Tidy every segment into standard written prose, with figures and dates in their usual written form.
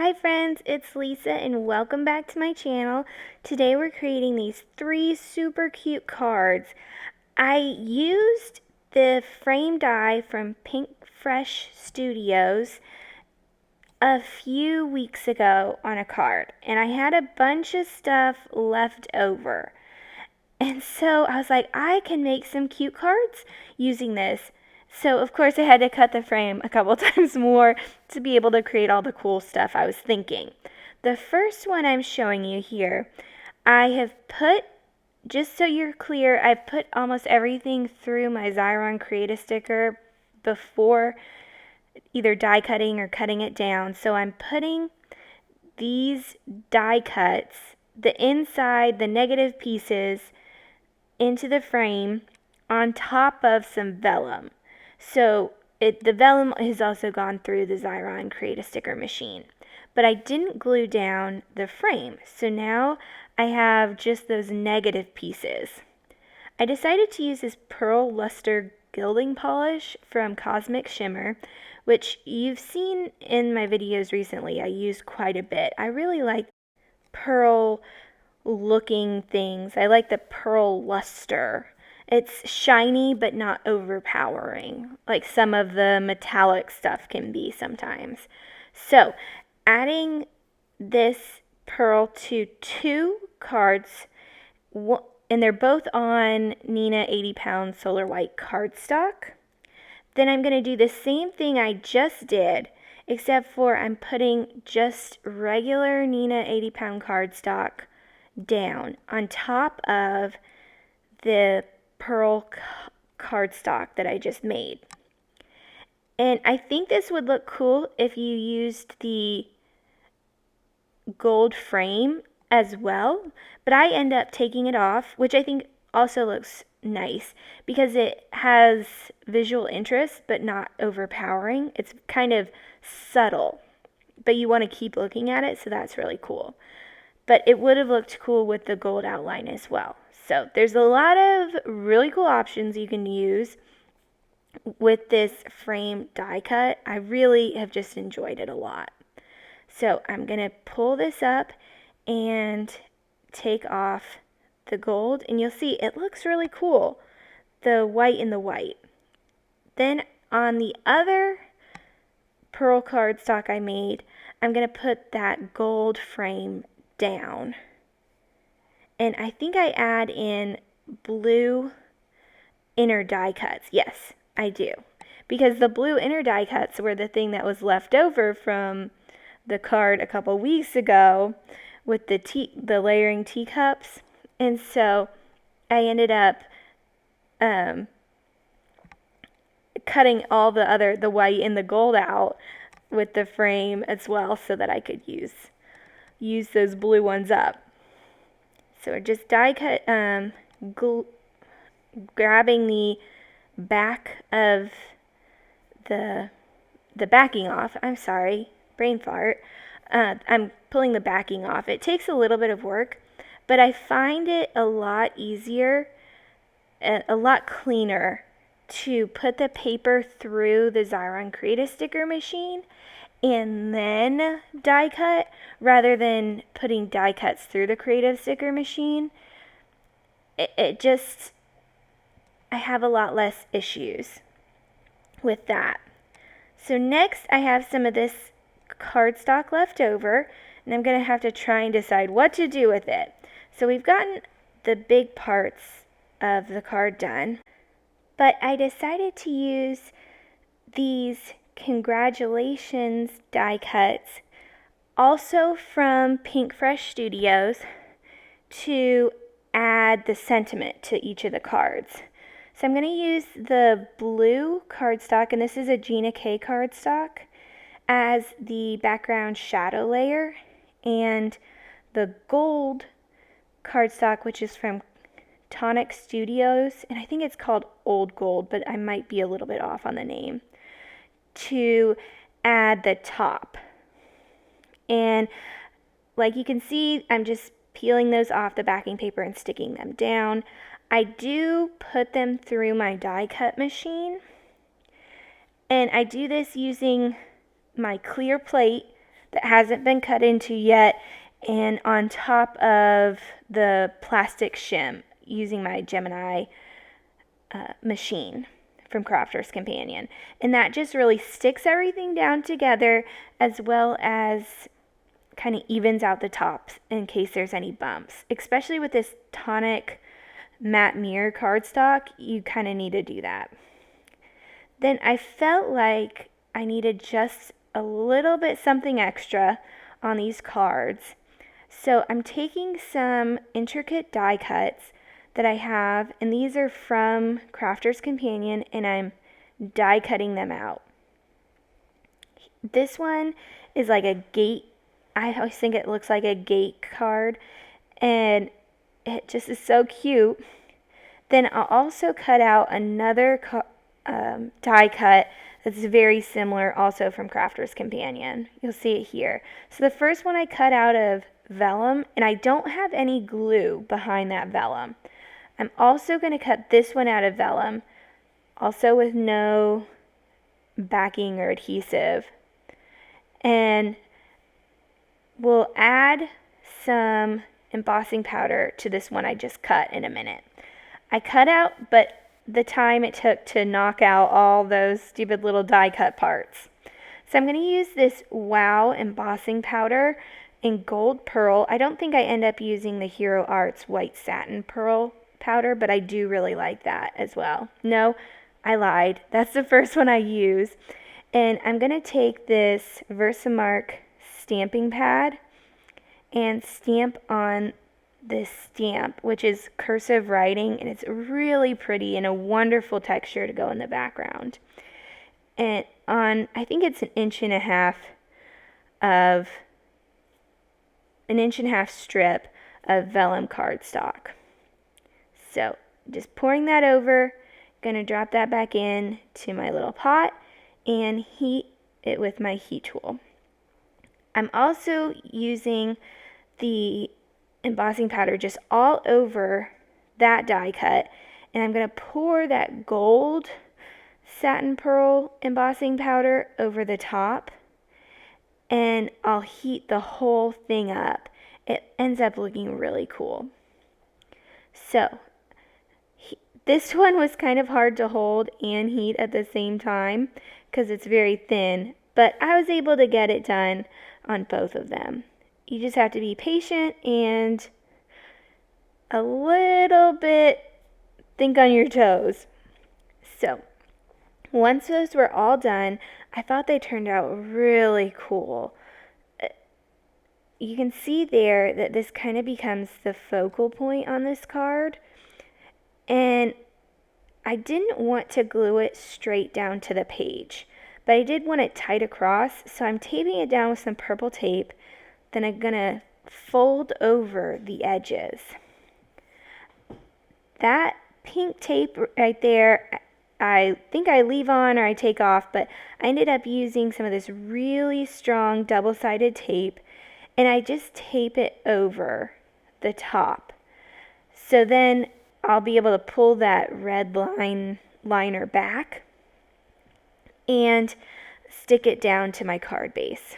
Hi friends, it's Lisa and welcome back to my channel. Today we're creating these 3 super cute cards. I used the frame die from Pink Fresh Studios a few weeks ago on a card, and I had a bunch of stuff left over. And so I was like, I can make some cute cards using this. So of course I had to cut the frame a couple times more to be able to create all the cool stuff I was thinking. The first one I'm showing you here, I have put, just so you're clear, I've put almost everything through my Xyron Create-A-Sticker before either die cutting or cutting it down. So I'm putting these die cuts, the inside, the negative pieces, into the frame on top of some vellum. So the vellum has also gone through the Xyron Create-A-Sticker machine. But I didn't glue down the frame, so now I have just those negative pieces. I decided to use this Pearl Luster Gilding Polish from Cosmic Shimmer, which you've seen in my videos recently. I used quite a bit. I really like pearl looking things. I like the pearl luster. It's shiny but not overpowering, like some of the metallic stuff can be sometimes. So, adding this pearl to 2 cards, and they're both on Neenah 80-pound Solar White cardstock. Then I'm going to do the same thing I just did, except for I'm putting just regular Neenah 80-pound cardstock down on top of the pearl cardstock that I just made. And I think this would look cool if you used the gold frame as well, but I end up taking it off, which I think also looks nice because it has visual interest but not overpowering. It's kind of subtle, but you want to keep looking at it, so that's really cool. But it would have looked cool with the gold outline as well. So there's a lot of really cool options you can use with this frame die cut. I really have just enjoyed it a lot. So I'm going to pull this up and take off the gold, and you'll see it looks really cool, the white and the white. Then on the other pearl cardstock I made, I'm going to put that gold frame down. And I think I add in blue inner die cuts. Yes, I do. Because the blue inner die cuts were the thing that was left over from the card a couple weeks ago with the layering teacups. And so I ended up cutting all the white and the gold out with the frame as well so that I could use those blue ones up. So we're just die cut, grabbing the back of the backing off. I'm sorry, brain fart. I'm pulling the backing off. It takes a little bit of work, but I find it a lot easier, a lot cleaner to put the paper through the Xyron Create-A-Sticker machine and then die cut rather than putting die cuts through the Create-A-Sticker machine. It just, I have a lot less issues with that. So next I have some of this cardstock left over, and I'm going to have to try and decide what to do with it. So we've gotten the big parts of the card done, but I decided to use these congratulations die cuts, also from Pink Fresh Studios, to add the sentiment to each of the cards. So I'm going to use the blue cardstock, and this is a Gina K cardstock, as the background shadow layer, and the gold cardstock, which is from Tonic Studios, and I think it's called Old Gold, but I might be a little bit off on the name, to add the top. And like you can see, I'm just peeling those off the backing paper and sticking them down. I do put them through my die cut machine, and I do this using my clear plate that hasn't been cut into yet, and on top of the plastic shim using my Gemini machine from Crafter's Companion. And that just really sticks everything down together, as well as kind of evens out the tops in case there's any bumps. Especially with this tonic matte mirror cardstock, you kind of need to do that. Then I felt like I needed just a little bit something extra on these cards. So I'm taking some intricate die cuts that I have, and these are from Crafter's Companion, and I'm die cutting them out. This one is like a gate. I always think it looks like a gate card, and it just is so cute. Then I'll also cut out another die cut that's very similar, also from Crafter's Companion. You'll see it here. So the first one I cut out of vellum, and I don't have any glue behind that vellum. I'm also going to cut this one out of vellum, also with no backing or adhesive. And we'll add some embossing powder to this one I just cut in a minute. I cut out, but the time it took to knock out all those stupid little die cut parts. So I'm going to use this Wow embossing powder in gold pearl. I don't think I end up using the Hero Arts white satin pearl powder, but I do really like that as well. No, I lied. That's the first one I use. And I'm going to take this Versamark stamping pad and stamp on this stamp, which is cursive writing, and it's really pretty and a wonderful texture to go in the background. And on, I think it's an inch and a half strip of vellum cardstock. So just pouring that over, gonna drop that back in to my little pot and heat it with my heat tool. I'm also using the embossing powder just all over that die cut, and I'm going to pour that gold satin pearl embossing powder over the top, and I'll heat the whole thing up. It ends up looking really cool. So this one was kind of hard to hold and heat at the same time because it's very thin, but I was able to get it done on both of them. You just have to be patient and a little bit think on your toes. So once those were all done, I thought they turned out really cool. You can see there that this kind of becomes the focal point on this card. And I didn't want to glue it straight down to the page, but I did want it tight across, so I'm taping it down with some purple tape. Then I'm going to fold over the edges. That pink tape right there, I think I leave on or I take off, but I ended up using some of this really strong double-sided tape, and I just tape it over the top. So then I'll be able to pull that red liner back and stick it down to my card base.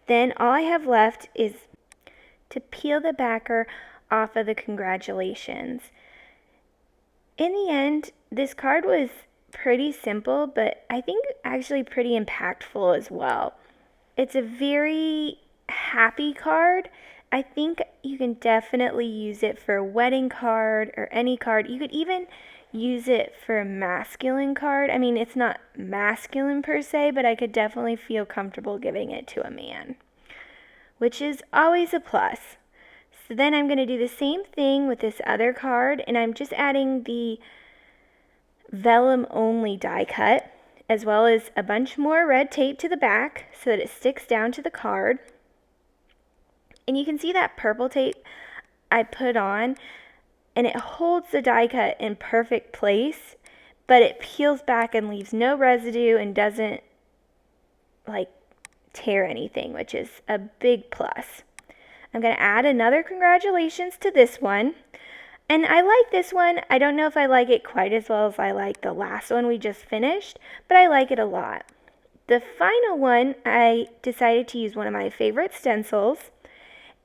Then all I have left is to peel the backer off of the congratulations. In the end, this card was pretty simple, but I think actually pretty impactful as well. It's a very happy card. I think you can definitely use it for a wedding card or any card. You could even use it for a masculine card. I mean, it's not masculine per se, but I could definitely feel comfortable giving it to a man, which is always a plus. So then I'm going to do the same thing with this other card, and I'm just adding the vellum only die cut, as well as a bunch more red tape to the back so that it sticks down to the card. And you can see that purple tape I put on, and it holds the die cut in perfect place, but it peels back and leaves no residue and doesn't like tear anything, which is a big plus. I'm going to add another congratulations to this one. And I like this one. I don't know if I like it quite as well as I like the last one we just finished, but I like it a lot. The final one, I decided to use one of my favorite stencils,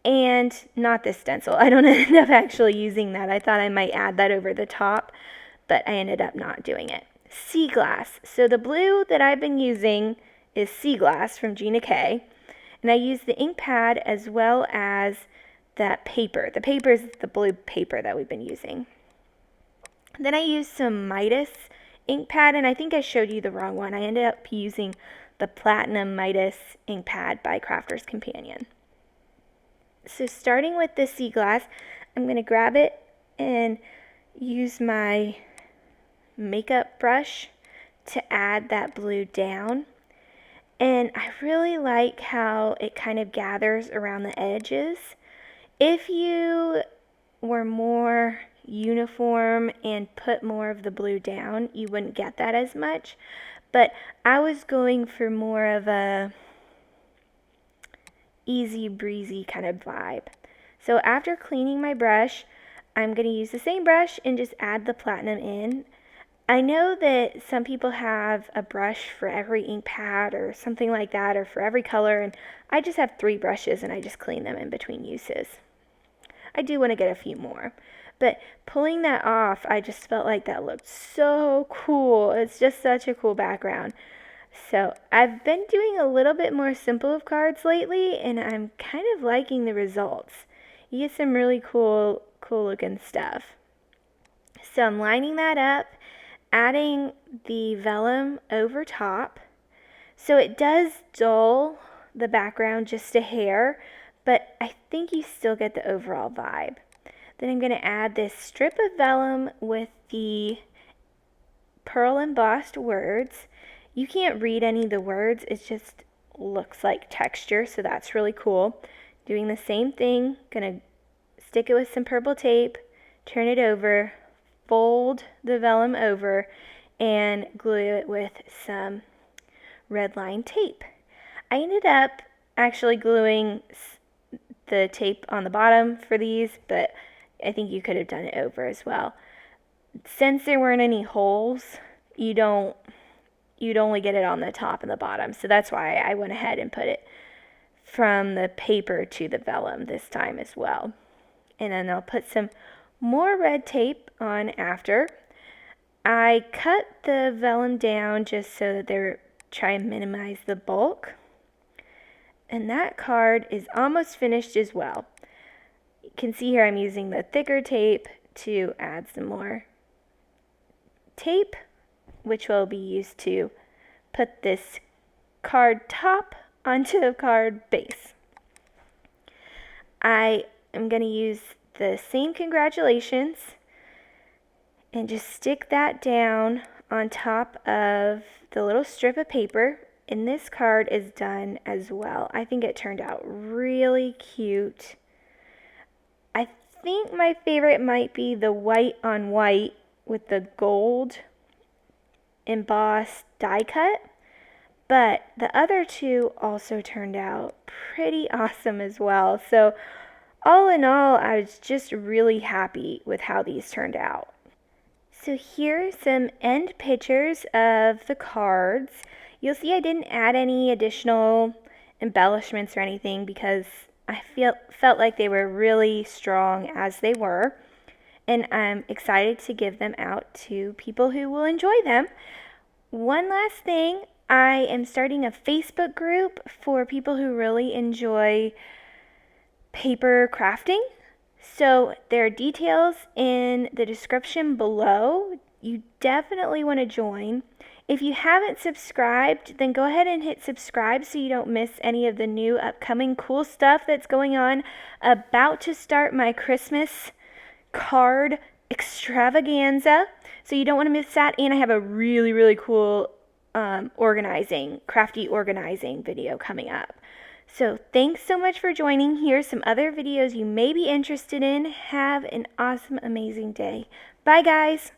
and not this stencil. I don't end up actually using that. I thought I might add that over the top, but I ended up not doing it. Sea Glass. So the blue that I've been using is Sea Glass from Gina K. And I used the ink pad as well as that paper. The paper is the blue paper that we've been using. Then I used some Midas ink pad, and I think I showed you the wrong one. I ended up using the Platinum Midas ink pad by Crafter's Companion. So starting with the Sea Glass, I'm going to grab it and use my makeup brush to add that blue down. And I really like how it kind of gathers around the edges. If you were more uniform and put more of the blue down, you wouldn't get that as much. But I was going for more of a easy breezy kind of vibe. So after cleaning my brush, I'm going to use the same brush and just add the platinum in. I know that some people have a brush for every ink pad or something like that, or for every color, and I just have 3 brushes and I just clean them in between uses. I do want to get a few more, but pulling that off, I just felt like that looked so cool. It's just such a cool background. So I've been doing a little bit more simple of cards lately, and I'm kind of liking the results. You get some really cool looking stuff. So I'm lining that up, adding the vellum over top. So it does dull the background just a hair, but I think you still get the overall vibe. Then I'm going to add this strip of vellum with the pearl embossed words. You can't read any of the words, it just looks like texture, so that's really cool. Doing the same thing, going to stick it with some purple tape, turn it over, fold the vellum over, and glue it with some red line tape. I ended up actually gluing the tape on the bottom for these, but I think you could have done it over as well. Since there weren't any holes, you'd only get it on the top and the bottom, so that's why I went ahead and put it from the paper to the vellum this time as well. And then I'll put some more red tape on after. I cut the vellum down just so that they're trying to minimize the bulk. And that card is almost finished as well. You can see here I'm using the thicker tape to add some more tape, which will be used to put this card top onto the card base. I am going to use the same congratulations and just stick that down on top of the little strip of paper. And this card is done as well. I think it turned out really cute. I think my favorite might be the white on white with the gold embossed die cut, but the other two also turned out pretty awesome as well. So all in all, I was just really happy with how these turned out. So here are some end pictures of the cards. You'll see I didn't add any additional embellishments or anything because I felt like they were really strong as they were. And I'm excited to give them out to people who will enjoy them. One last thing, I am starting a Facebook group for people who really enjoy paper crafting. So there are details in the description below. You definitely want to join. If you haven't subscribed, then go ahead and hit subscribe so you don't miss any of the new upcoming cool stuff that's going on. About to start my Christmas card extravaganza, so you don't want to miss that. And I have a really cool crafty organizing video coming up. So thanks so much for joining. Here's some other videos you may be interested in. Have an awesome, amazing day. Bye guys.